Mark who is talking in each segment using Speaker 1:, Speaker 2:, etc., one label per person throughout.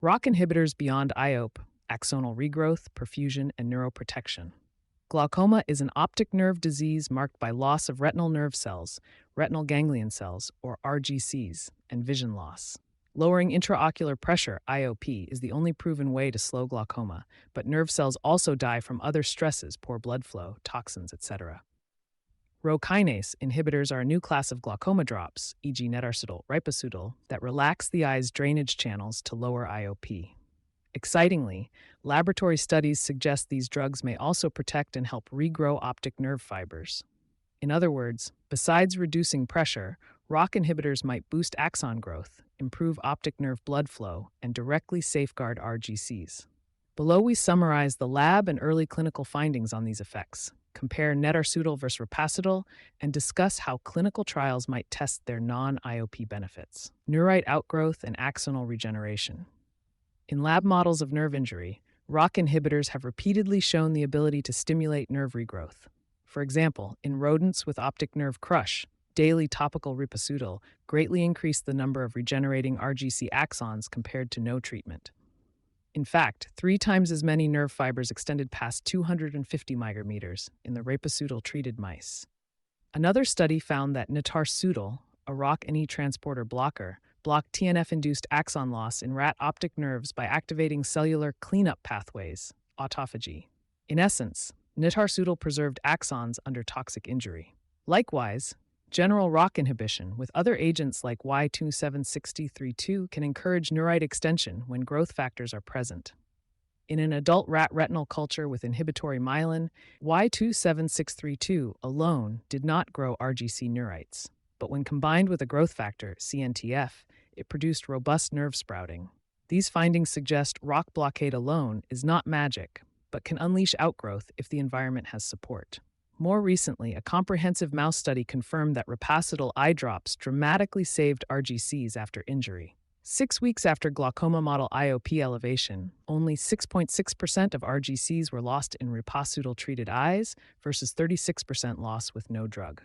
Speaker 1: ROC inhibitors beyond IOP, axonal regrowth, perfusion, and neuroprotection. Glaucoma is an optic nerve disease marked by loss of retinal nerve cells, retinal ganglion cells, or RGCs, and vision loss. Lowering intraocular pressure, IOP, is the only proven way to slow glaucoma, but nerve cells also die from other stresses, poor blood flow, toxins, etc. Rho kinase inhibitors are a new class of glaucoma drops, e.g. netarsudil, ripasudil, that relax the eye's drainage channels to lower IOP. Excitingly, laboratory studies suggest these drugs may also protect and help regrow optic nerve fibers. In other words, besides reducing pressure, ROC inhibitors might boost axon growth, improve optic nerve blood flow, and directly safeguard RGCs. Below we summarize the lab and early clinical findings on these effects, compare netarsudil versus ripasudil, and discuss how clinical trials might test their non-IOP benefits. Neurite outgrowth and axonal regeneration. In lab models of nerve injury, ROC inhibitors have repeatedly shown the ability to stimulate nerve regrowth. For example, in rodents with optic nerve crush, daily topical ripasudil greatly increased the number of regenerating RGC axons compared to no treatment. In fact, 3 times as many nerve fibers extended past 250 micrometers in the ripasudil-treated mice. Another study found that netarsudil, a ROC and E transporter blocker, blocked TNF-induced axon loss in rat optic nerves by activating cellular cleanup pathways, autophagy. In essence, netarsudil preserved axons under toxic injury. Likewise, general ROC inhibition with other agents like Y27632 can encourage neurite extension when growth factors are present. In an adult rat retinal culture with inhibitory myelin, Y27632 alone did not grow RGC neurites, but when combined with a growth factor, CNTF, it produced robust nerve sprouting. These findings suggest ROC blockade alone is not magic, but can unleash outgrowth if the environment has support. More recently, a comprehensive mouse study confirmed that ripasudil eye drops dramatically saved RGCs after injury. 6 weeks after glaucoma-model IOP elevation, only 6.6% of RGCs were lost in ripasudil-treated eyes versus 36% loss with no drug.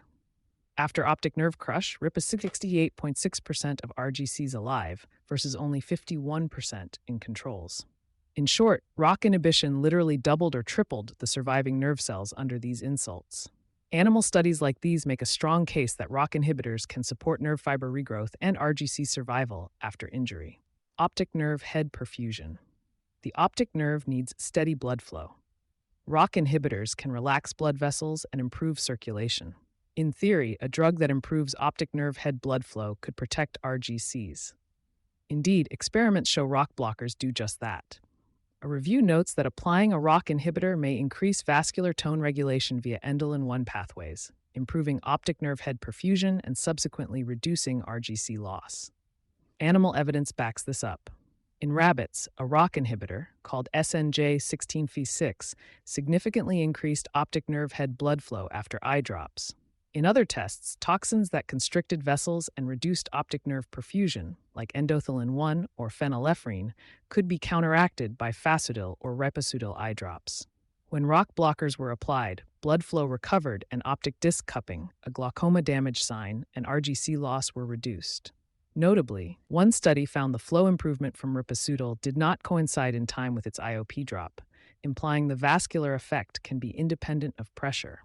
Speaker 1: After optic nerve crush, ripasudil 68.6% of RGCs alive versus only 51% in controls. In short, ROC inhibition literally doubled or tripled the surviving nerve cells under these insults. Animal studies like these make a strong case that ROC inhibitors can support nerve fiber regrowth and RGC survival after injury. Optic nerve head perfusion. The optic nerve needs steady blood flow. ROC inhibitors can relax blood vessels and improve circulation. In theory, a drug that improves optic nerve head blood flow could protect RGCs. Indeed, experiments show ROC blockers do just that. A review notes that applying a ROC inhibitor may increase vascular tone regulation via endolin-1 pathways, improving optic nerve head perfusion and subsequently reducing RGC loss. Animal evidence backs this up. In rabbits, a ROC inhibitor, called SNJ16F6, significantly increased optic nerve head blood flow after eye drops. In other tests, toxins that constricted vessels and reduced optic nerve perfusion, like endothelin-1 or phenylephrine, could be counteracted by fasudil or ripasudil eye drops. When ROC blockers were applied, blood flow recovered and optic disc cupping, a glaucoma damage sign, and RGC loss were reduced. Notably, one study found the flow improvement from ripasudil did not coincide in time with its IOP drop, implying the vascular effect can be independent of pressure.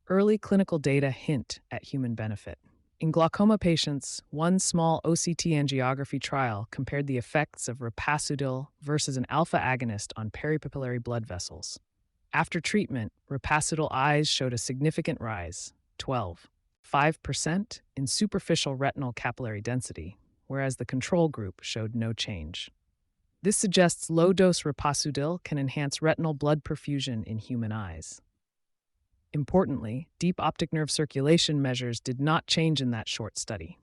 Speaker 1: Early clinical data hint at human benefit. In glaucoma patients, one small OCT angiography trial compared the effects of ripasudil versus an alpha agonist on peripapillary blood vessels. After treatment, ripasudil eyes showed a significant rise, 12.5%, in superficial retinal capillary density, whereas the control group showed no change. This suggests low-dose ripasudil can enhance retinal blood perfusion in human eyes. Importantly, deep optic nerve circulation measures did not change in that short study.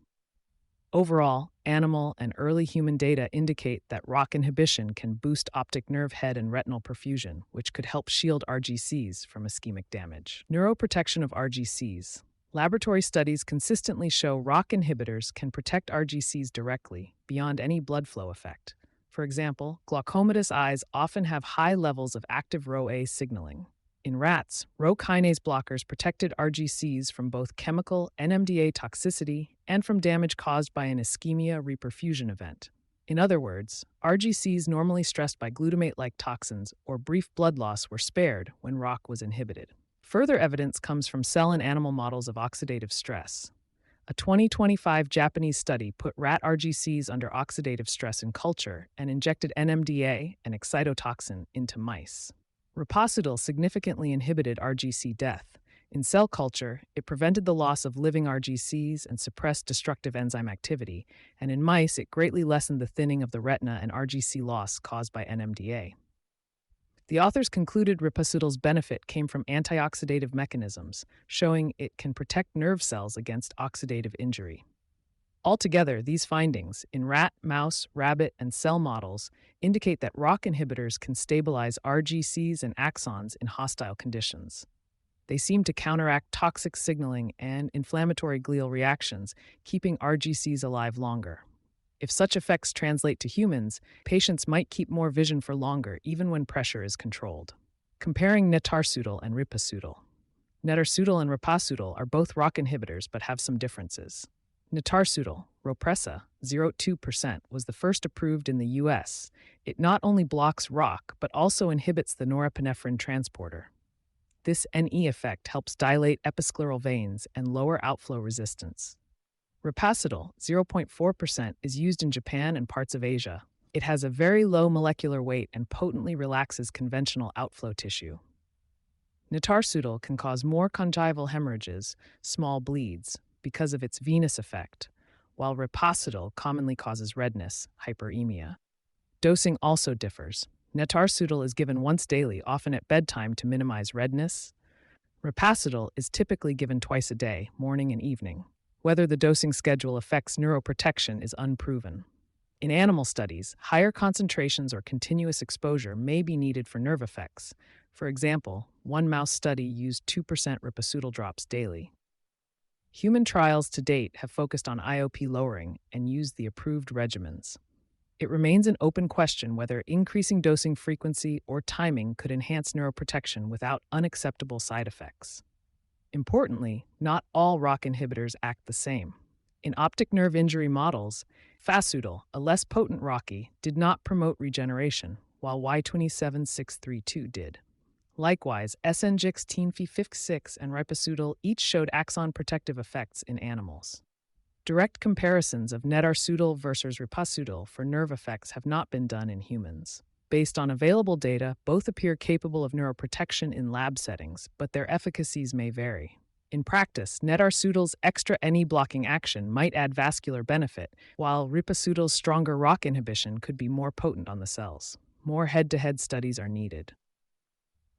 Speaker 1: Overall, animal and early human data indicate that ROC inhibition can boost optic nerve head and retinal perfusion, which could help shield RGCs from ischemic damage. Neuroprotection of RGCs. Laboratory studies consistently show ROC inhibitors can protect RGCs directly, beyond any blood flow effect. For example, glaucomatous eyes often have high levels of active RhoA signaling. In rats, Rho kinase blockers protected RGCs from both chemical NMDA toxicity and from damage caused by an ischemia reperfusion event. In other words, RGCs normally stressed by glutamate-like toxins or brief blood loss were spared when ROCK was inhibited. Further evidence comes from cell and animal models of oxidative stress. A 2025 Japanese study put rat RGCs under oxidative stress in culture and injected NMDA, an excitotoxin, into mice. Ripasudil significantly inhibited RGC death. In cell culture, it prevented the loss of living RGCs and suppressed destructive enzyme activity, and in mice, it greatly lessened the thinning of the retina and RGC loss caused by NMDA. The authors concluded ripasudil's benefit came from antioxidative mechanisms, showing it can protect nerve cells against oxidative injury. Altogether, these findings, in rat, mouse, rabbit, and cell models, indicate that ROCK inhibitors can stabilize RGCs and axons in hostile conditions. They seem to counteract toxic signaling and inflammatory glial reactions, keeping RGCs alive longer. If such effects translate to humans, patients might keep more vision for longer even when pressure is controlled. Comparing netarsudil and ripasudil. Netarsudil and ripasudil are both ROCK inhibitors but have some differences. Netarsudil, Ropressa, 0.2%, was the first approved in the U.S. It not only blocks ROCK but also inhibits the norepinephrine transporter. This NE effect helps dilate episcleral veins and lower outflow resistance. Ripasudil, 0.4%, is used in Japan and parts of Asia. It has a very low molecular weight and potently relaxes conventional outflow tissue. Netarsudil can cause more conjunctival hemorrhages, small bleeds, because of its venous effect, while ripasudil commonly causes redness, hyperemia. Dosing also differs. Netarsudil is given once daily, often at bedtime to minimize redness. Ripasudil is typically given twice a day, morning and evening. Whether the dosing schedule affects neuroprotection is unproven. In animal studies, higher concentrations or continuous exposure may be needed for nerve effects. For example, one mouse study used 2% ripasudil drops daily. Human trials to date have focused on IOP lowering and used the approved regimens. It remains an open question whether increasing dosing frequency or timing could enhance neuroprotection without unacceptable side effects. Importantly, not all ROCK inhibitors act the same. In optic nerve injury models, fasudil, a less potent ROCK, did not promote regeneration, while Y27632 did. Likewise, SNGX-TNF-56 and ripasudil each showed axon protective effects in animals. Direct comparisons of netarsudil versus ripasudil for nerve effects have not been done in humans. Based on available data, both appear capable of neuroprotection in lab settings, but their efficacies may vary. In practice, netarsudil's extra NE blocking action might add vascular benefit, while ripasudil's stronger ROCK inhibition could be more potent on the cells. More head-to-head studies are needed.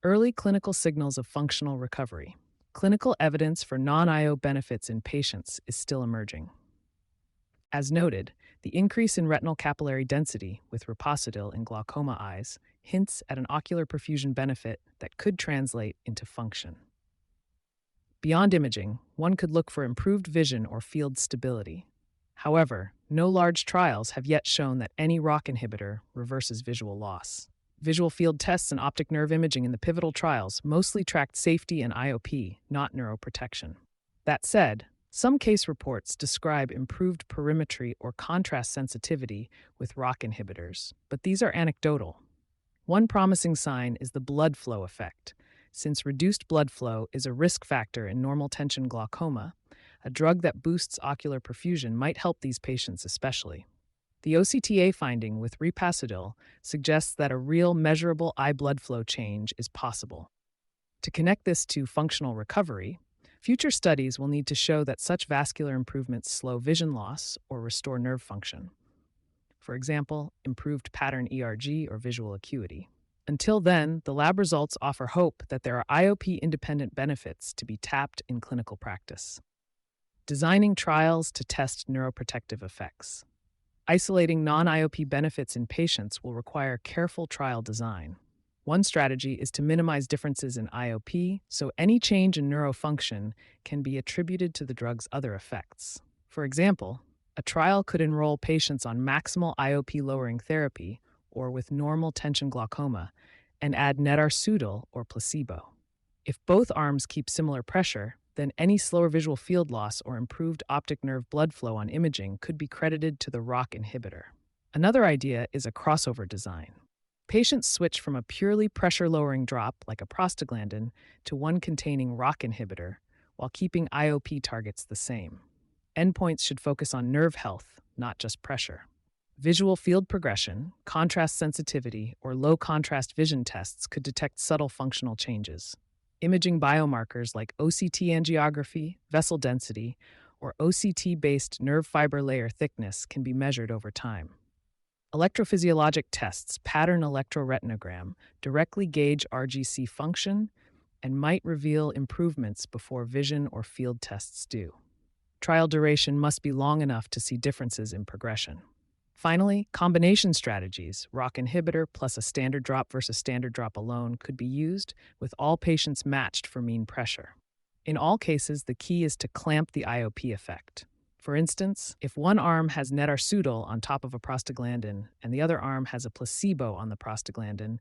Speaker 1: Early clinical signals of functional recovery. Clinical evidence for non-IO benefits in patients is still emerging. As noted, the increase in retinal capillary density with ripasudil in glaucoma eyes hints at an ocular perfusion benefit that could translate into function. Beyond imaging, one could look for improved vision or field stability. However, no large trials have yet shown that any ROCK inhibitor reverses visual loss. Visual field tests and optic nerve imaging in the pivotal trials mostly tracked safety and IOP, not neuroprotection. That said, some case reports describe improved perimetry or contrast sensitivity with ROCK inhibitors, but these are anecdotal. One promising sign is the blood flow effect. Since reduced blood flow is a risk factor in normal tension glaucoma, a drug that boosts ocular perfusion might help these patients especially. The OCTA finding with ripasudil suggests that a real measurable eye blood flow change is possible. To connect this to functional recovery, future studies will need to show that such vascular improvements slow vision loss or restore nerve function. For example, improved pattern ERG or visual acuity. Until then, the lab results offer hope that there are IOP-independent benefits to be tapped in clinical practice. Designing trials to test neuroprotective effects. Isolating non-IOP benefits in patients will require careful trial design. One strategy is to minimize differences in IOP, so any change in neurofunction can be attributed to the drug's other effects. For example, a trial could enroll patients on maximal IOP-lowering therapy or with normal tension glaucoma and add netarsudil or placebo. If both arms keep similar pressure, then any slower visual field loss or improved optic nerve blood flow on imaging could be credited to the ROCK inhibitor. Another idea is a crossover design. Patients switch from a purely pressure-lowering drop like a prostaglandin to one containing ROCK inhibitor while keeping IOP targets the same. Endpoints should focus on nerve health, not just pressure. Visual field progression, contrast sensitivity, or low-contrast vision tests could detect subtle functional changes. Imaging biomarkers like OCT angiography, vessel density, or OCT-based nerve fiber layer thickness can be measured over time. Electrophysiologic tests, pattern electroretinogram, directly gauge RGC function and might reveal improvements before vision or field tests do. Trial duration must be long enough to see differences in progression. Finally, combination strategies, ROCK inhibitor plus a standard drop versus standard drop alone, could be used with all patients matched for mean pressure. In all cases, the key is to clamp the IOP effect. For instance, if one arm has netarsudil on top of a prostaglandin and the other arm has a placebo on the prostaglandin,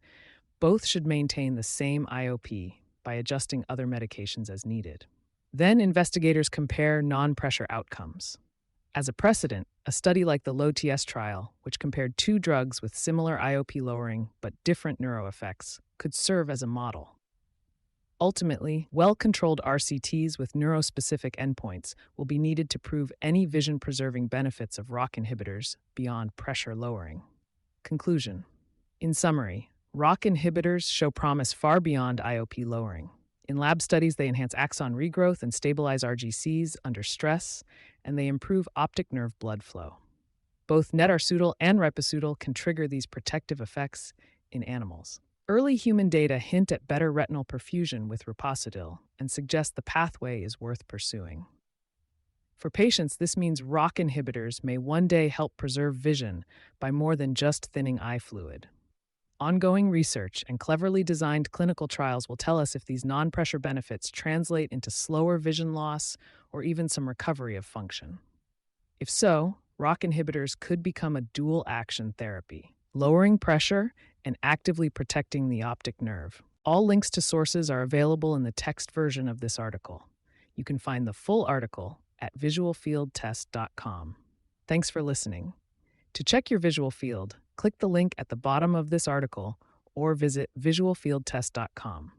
Speaker 1: both should maintain the same IOP by adjusting other medications as needed. Then investigators compare non-pressure outcomes. As a precedent, a study like the LOW-TS trial, which compared two drugs with similar IOP lowering but different neuro effects, could serve as a model. Ultimately, well-controlled RCTs with neurospecific endpoints will be needed to prove any vision-preserving benefits of ROCK inhibitors beyond pressure lowering. Conclusion. In summary, ROCK inhibitors show promise far beyond IOP lowering. In lab studies, they enhance axon regrowth and stabilize RGCs under stress, and they improve optic nerve blood flow. Both netarsudil and ripasudil can trigger these protective effects in animals. Early human data hint at better retinal perfusion with ripasudil and suggest the pathway is worth pursuing. For patients, this means ROCK inhibitors may one day help preserve vision by more than just thinning eye fluid. Ongoing research and cleverly designed clinical trials will tell us if these non-pressure benefits translate into slower vision loss or even some recovery of function. If so, ROCK inhibitors could become a dual-action therapy, lowering pressure and actively protecting the optic nerve. All links to sources are available in the text version of this article. You can find the full article at visualfieldtest.com. Thanks for listening. To check your visual field, click the link at the bottom of this article or visit visualfieldtest.com.